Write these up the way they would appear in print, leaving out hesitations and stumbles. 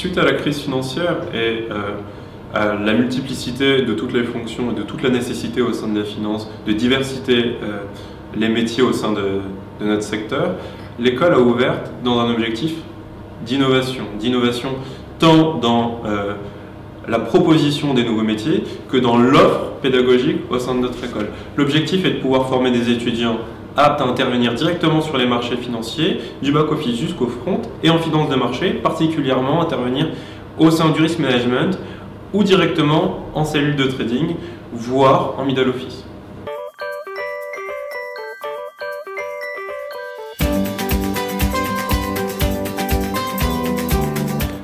Suite à la crise financière et à la multiplicité de toutes les fonctions et de toute la nécessité au sein de la finance, de diversité les métiers au sein de notre secteur, l'école a ouvert dans un objectif d'innovation. D'innovation tant dans la proposition des nouveaux métiers que dans l'offre pédagogique au sein de notre école. L'objectif est de pouvoir former des étudiants aptes à intervenir directement sur les marchés financiers, du back-office jusqu'au front, et en finance de marché, particulièrement intervenir au sein du risk management ou directement en cellule de trading, voire en middle office.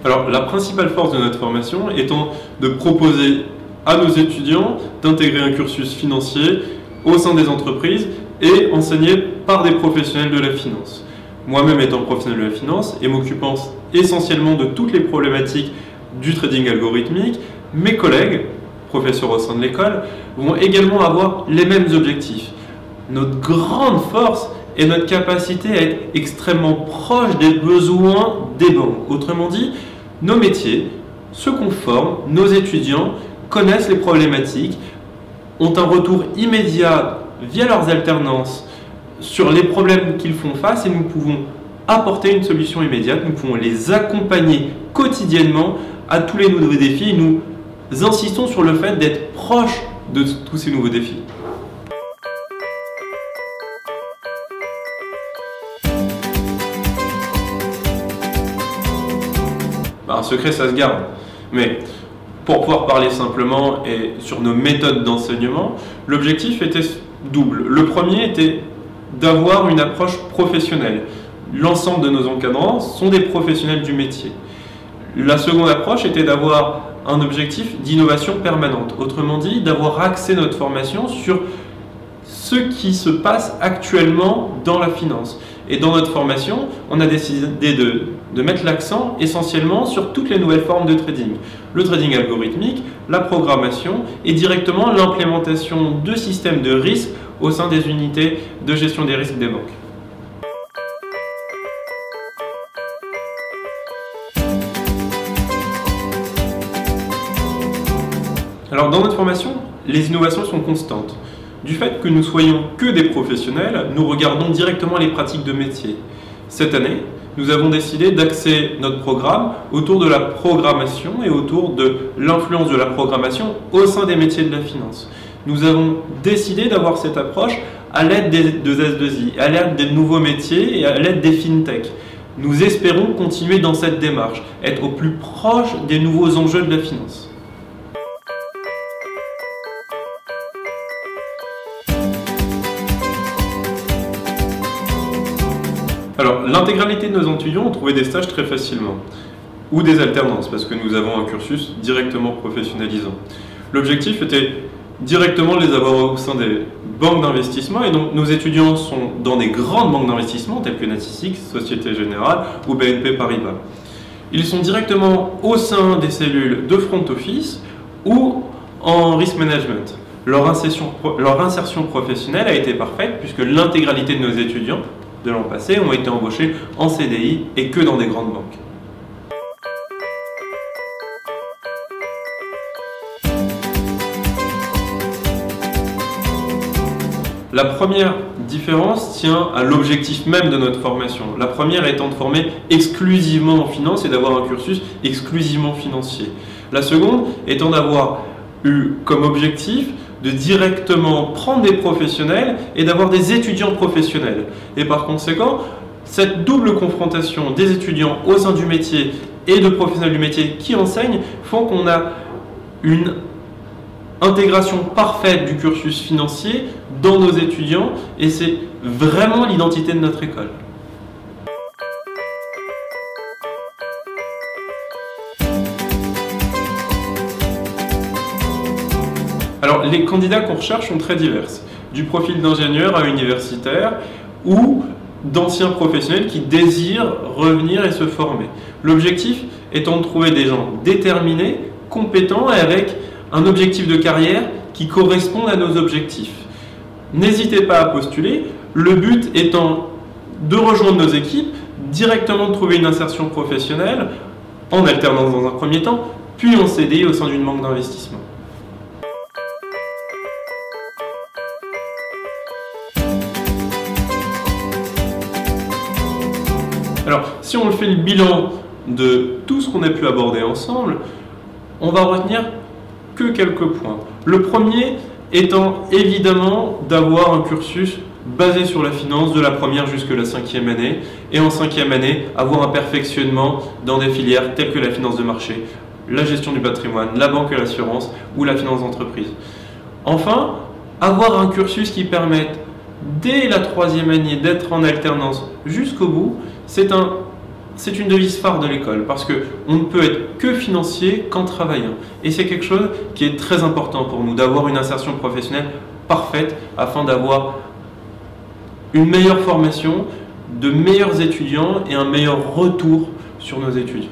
Alors, la principale force de notre formation étant de proposer à nos étudiants d'intégrer un cursus financier au sein des entreprises et enseigné par des professionnels de la finance. Moi-même étant professionnel de la finance et m'occupant essentiellement de toutes les problématiques du trading algorithmique, mes collègues, professeurs au sein de l'école, vont également avoir les mêmes objectifs. Notre grande force est notre capacité à être extrêmement proche des besoins des banques. Autrement dit, nos métiers, ceux qu'on forme, nos étudiants connaissent les problématiques, ont un retour immédiat via leurs alternances sur les problèmes qu'ils font face et nous pouvons apporter une solution immédiate, nous pouvons les accompagner quotidiennement à tous les nouveaux défis. Nous insistons sur le fait d'être proche de tous ces nouveaux défis. Un secret, ça se garde, mais pour pouvoir parler simplement et sur nos méthodes d'enseignement, l'objectif était double. Le premier était d'avoir une approche professionnelle. L'ensemble de nos encadrants sont des professionnels du métier. La seconde approche était d'avoir un objectif d'innovation permanente. Autrement dit, d'avoir axé notre formation sur ce qui se passe actuellement dans la finance. Et dans notre formation, on a décidé de mettre l'accent essentiellement sur toutes les nouvelles formes de trading. Le trading algorithmique, la programmation et directement l'implémentation de systèmes de risque au sein des unités de gestion des risques des banques. Alors dans notre formation, les innovations sont constantes. Du fait que nous soyons que des professionnels, nous regardons directement les pratiques de métier. Cette année, nous avons décidé d'axer notre programme autour de la programmation et autour de l'influence de la programmation au sein des métiers de la finance. Nous avons décidé d'avoir cette approche à l'aide des S2I, à l'aide des nouveaux métiers et à l'aide des fintech. Nous espérons continuer dans cette démarche, être au plus proche des nouveaux enjeux de la finance. Alors, l'intégralité de nos étudiants ont trouvé des stages très facilement, ou des alternances, parce que nous avons un cursus directement professionnalisant. L'objectif était directement de les avoir au sein des banques d'investissement, et donc nos étudiants sont dans des grandes banques d'investissement, telles que Natixis, Société Générale ou BNP Paribas. Ils sont directement au sein des cellules de front office ou en risk management. Leur insertion professionnelle a été parfaite, puisque l'intégralité de nos étudiants de l'an passé ont été embauchés en CDI et que dans des grandes banques. La première différence tient à l'objectif même de notre formation. La première étant de former exclusivement en finance et d'avoir un cursus exclusivement financier. La seconde étant d'avoir eu comme objectif de directement prendre des professionnels et d'avoir des étudiants professionnels. Et par conséquent, cette double confrontation des étudiants au sein du métier et de professionnels du métier qui enseignent font qu'on a une intégration parfaite du cursus financier dans nos étudiants et c'est vraiment l'identité de notre école. Alors, les candidats qu'on recherche sont très divers, du profil d'ingénieur à universitaire ou d'anciens professionnels qui désirent revenir et se former. L'objectif étant de trouver des gens déterminés, compétents et avec un objectif de carrière qui correspond à nos objectifs. N'hésitez pas à postuler, le but étant de rejoindre nos équipes, directement de trouver une insertion professionnelle en alternance dans un premier temps, puis en CDI au sein d'une banque d'investissement. Alors, si on fait le bilan de tout ce qu'on a pu aborder ensemble, on va retenir que quelques points. Le premier étant évidemment d'avoir un cursus basé sur la finance de la première jusqu'à la 5e année, et en 5e année, avoir un perfectionnement dans des filières telles que la finance de marché, la gestion du patrimoine, la banque et l'assurance ou la finance d'entreprise. Enfin, avoir un cursus qui permette dès la 3e année d'être en alternance jusqu'au bout, c'est une devise phare de l'école, parce qu'on ne peut être que financier qu'en travaillant. Et c'est quelque chose qui est très important pour nous, d'avoir une insertion professionnelle parfaite afin d'avoir une meilleure formation, de meilleurs étudiants et un meilleur retour sur nos études.